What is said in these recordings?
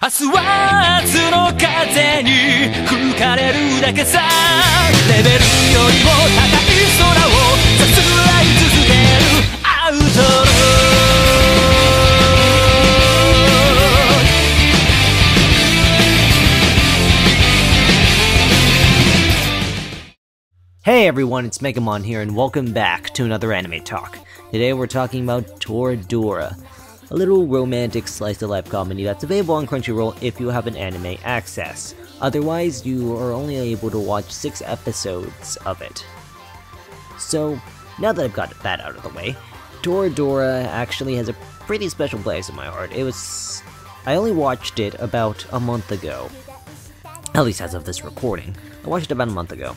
明日は明日の風に吹かれるだけさレベルよりも高い空をさすらい続けるアウトロHey everyone, it's Megamon here, and welcome back to another anime talk. Today we're talking about Toradora, a little romantic slice-of-life comedy that's available on Crunchyroll if you have an anime access. Otherwise, you are only able to watch 6 episodes of it. So, now that I've got that out of the way, Toradora actually has a pretty special place in my heart. I only watched it about a month ago. At least as of this recording. I watched it about a month ago.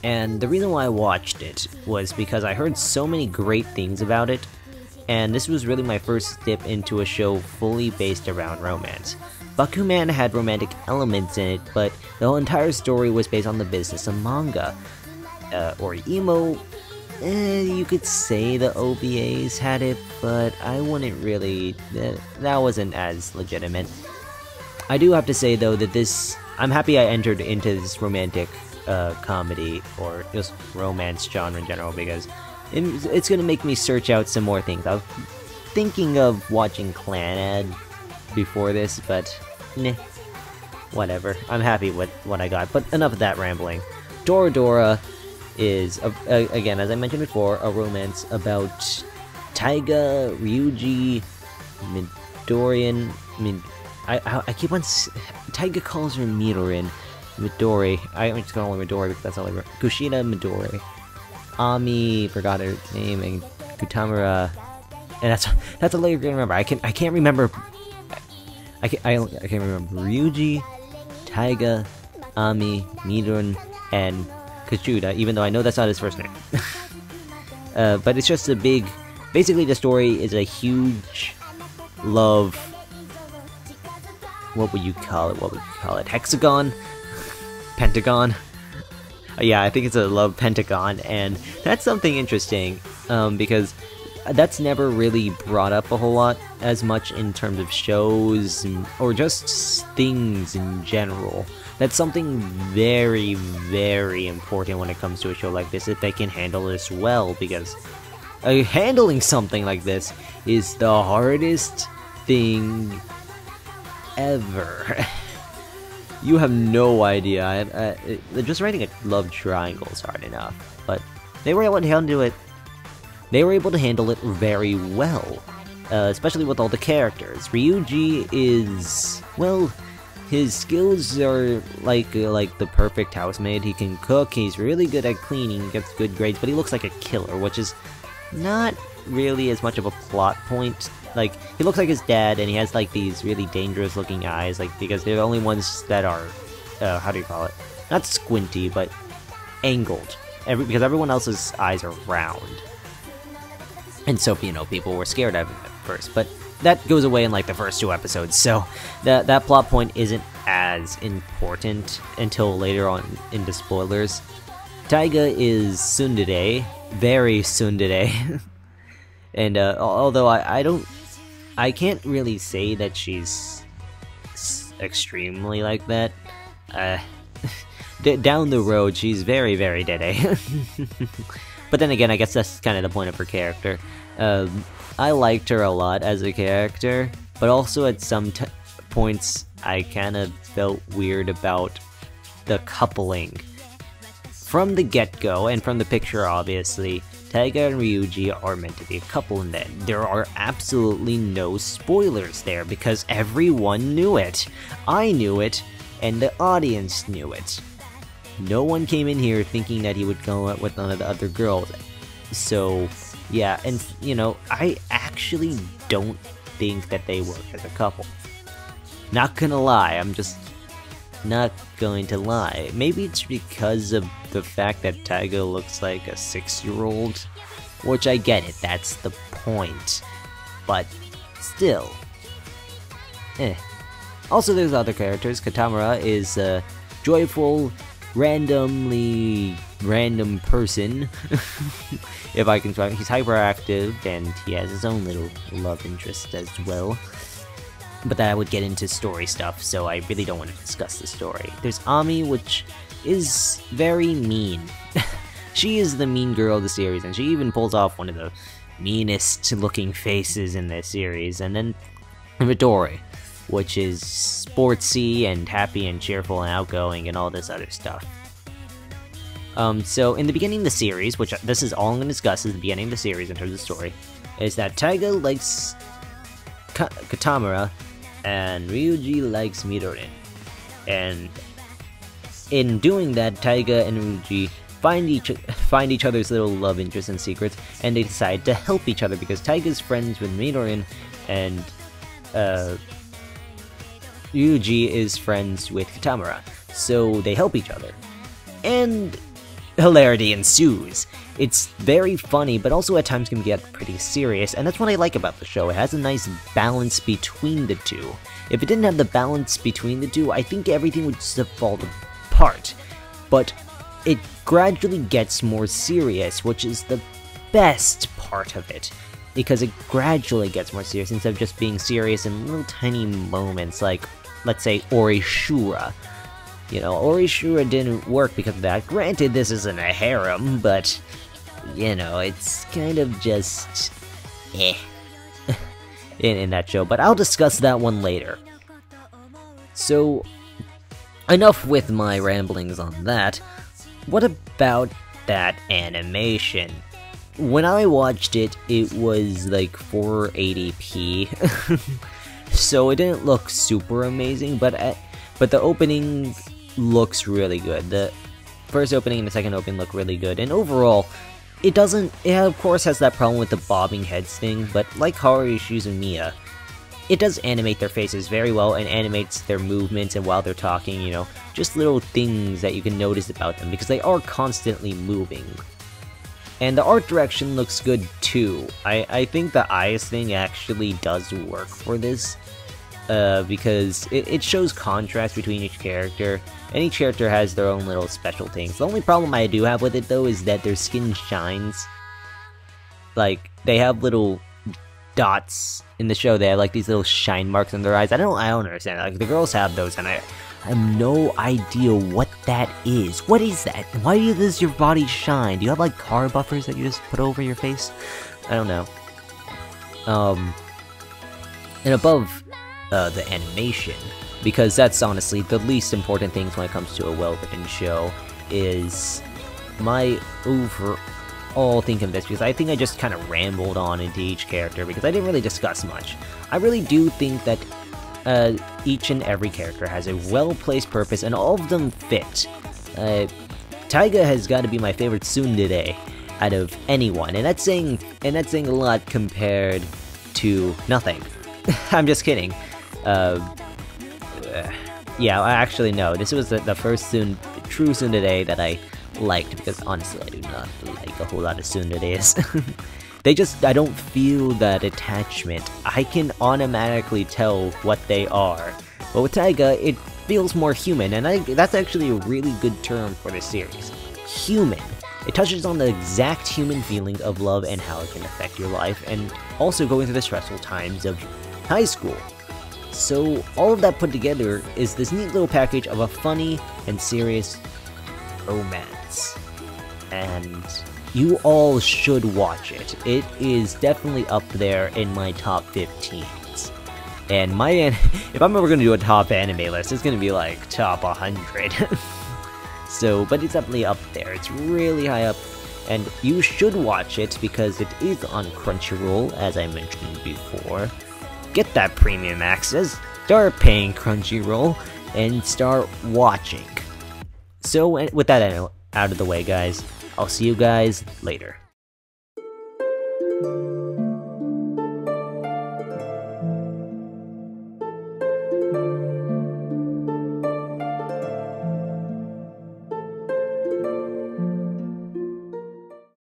And the reason why I watched it was because I heard so many great things about it, and this was really my first dip into a show fully based around romance. Bakuman had romantic elements in it, but the whole entire story was based on the business of manga. Or emo, you could say the OVAs had it, but I wouldn't really, that wasn't as legitimate. I do have to say though that I'm happy I entered into this romantic comedy or just romance genre in general because it's gonna make me search out some more things. I was thinking of watching Clanad before this, but meh, whatever. I'm happy with what I got, but enough of that rambling. Toradora is, again, as I mentioned before, a romance about Taiga, Ryuji, Midorian, I keep on... Taiga calls her Midorian. Midori. I'm just calling her Midori because that's all I remember. Kushida Midori. Ami, forgot her name, and Kutamura. And that's all I can remember. I can't remember. I can't remember Ryuji, Taiga, Ami, Midori, and Kushida, even though I know that's not his first name. But it's just a big... Basically, the story is a huge love... What would you call it? Hexagon? Pentagon? Yeah, I think it's a love pentagon, and that's something interesting, because that's never really brought up a whole lot as much in terms of shows, or just things in general. That's something very, very important when it comes to a show like this, if they can handle this well, because handling something like this is the hardest thing ever. You have no idea. Just writing a love triangle is hard enough, but they were able to handle it. They were able to handle it very well, especially with all the characters. Ryuji is, well, his skills are like the perfect housemaid. He can cook. He's really good at cleaning. Gets good grades, but he looks like a killer, which is not really as much of a plot point. Like, he looks like his dad, and he has, like, these really dangerous-looking eyes, like, because they're the only ones that are, how do you call it? Not squinty, but angled. Because everyone else's eyes are round. And so, you know, people were scared of him at first, but that goes away in, like, the first 2 episodes, so that plot point isn't as important until later on into spoilers. Taiga is tsundere, very tsundere. And, although I can't really say that she's extremely like that. Down the road, she's very, very dede. But then again, I guess that's kind of the point of her character. I liked her a lot as a character, but also at some points, I kind of felt weird about the coupling. From the get-go, and from the picture, obviously, Taiga and Ryuji are meant to be a couple, and then there are absolutely no spoilers there because everyone knew it. I knew it, and the audience knew it. No one came in here thinking that he would go out with none of the other girls. So, yeah, and, you know, I actually don't think that they work as a couple. Not gonna lie, I'm just not going to lie. Maybe it's because of the fact that Taiga looks like a 6-year-old, which I get it, that's the point, but still, Also, there's other characters. Katamura is a joyful, random person, if I can find. He's hyperactive, and he has his own little love interest as well. but that would get into story stuff, so I really don't want to discuss the story. There's Ami, which is very mean. She is the mean girl of the series, and she even pulls off one of the meanest looking faces in this series. And then Midori, which is sportsy and happy and cheerful and outgoing and all this other stuff. So in the beginning of the series, which this is all I'm going to discuss is the beginning of the series in terms of story, is that Taiga likes Katamura and Ryuji likes Midori. And in doing that, Taiga and Ryuji find each other's little love interests and secrets, and they decide to help each other because Taiga's friends with Midori and Ryuji is friends with Katamura, so they help each other. And hilarity ensues. It's very funny, but also at times can get pretty serious, and that's what I like about the show. It has a nice balance between the two. If it didn't have the balance between the two, I think everything would just fall apart. But it gradually gets more serious, which is the best part of it, because it gradually gets more serious instead of just being serious in little tiny moments, like, let's say, Orishura. You know, Orishura didn't work because of that. Granted, this isn't a harem, but, you know, it's kind of just in that show, but I'll discuss that one later. So, enough with my ramblings on that. What about that animation? When I watched it, it was like 480p, so it didn't look super amazing, but the opening looks really good. The first opening and the second opening look really good, and overall, it of course has that problem with the bobbing heads thing, but like Haru, Shizumiya, it does animate their faces very well and animates their movements and while they're talking, you know, just little things that you can notice about them because they are constantly moving. And the art direction looks good too. I think the eyes thing actually does work for this, because it shows contrast between each character, and each character has their own little special things. The only problem I do have with it though is that their skin shines. Like, they have little dots in the show. They have like these little shine marks on their eyes. I don't understand. Like, the girls have those, and I have no idea what that is. What is that? Why does your body shine? Do you have like car buffers that you just put over your face? I don't know. And above the animation, because that's honestly the least important things when it comes to a well-written show, is my overall think of this, because I think I just kind of rambled on into each character because I didn't really discuss much. I really do think that each and every character has a well-placed purpose, and all of them fit. Taiga has got to be my favorite tsundere out of anyone, and that's saying a lot compared to nothing. I'm just kidding. Yeah, actually no, this was the first true tsundere that I liked, because honestly I do not like a whole lot of tsunderes. I don't feel that attachment. I can automatically tell what they are. But with Taiga, it feels more human, and that's actually a really good term for this series. Human. It touches on the exact human feeling of love and how it can affect your life, and also going through the stressful times of high school. So all of that put together is this neat little package of a funny and serious romance. And you all should watch it. It is definitely up there in my top 15s. And if I'm ever going to do a top anime list, it's going to be like top 100. So, but it's definitely up there. It's really high up. And you should watch it because it is on Crunchyroll, as I mentioned before. Get that premium access, start paying Crunchyroll, and start watching. So with that out of the way, guys, I'll see you guys later.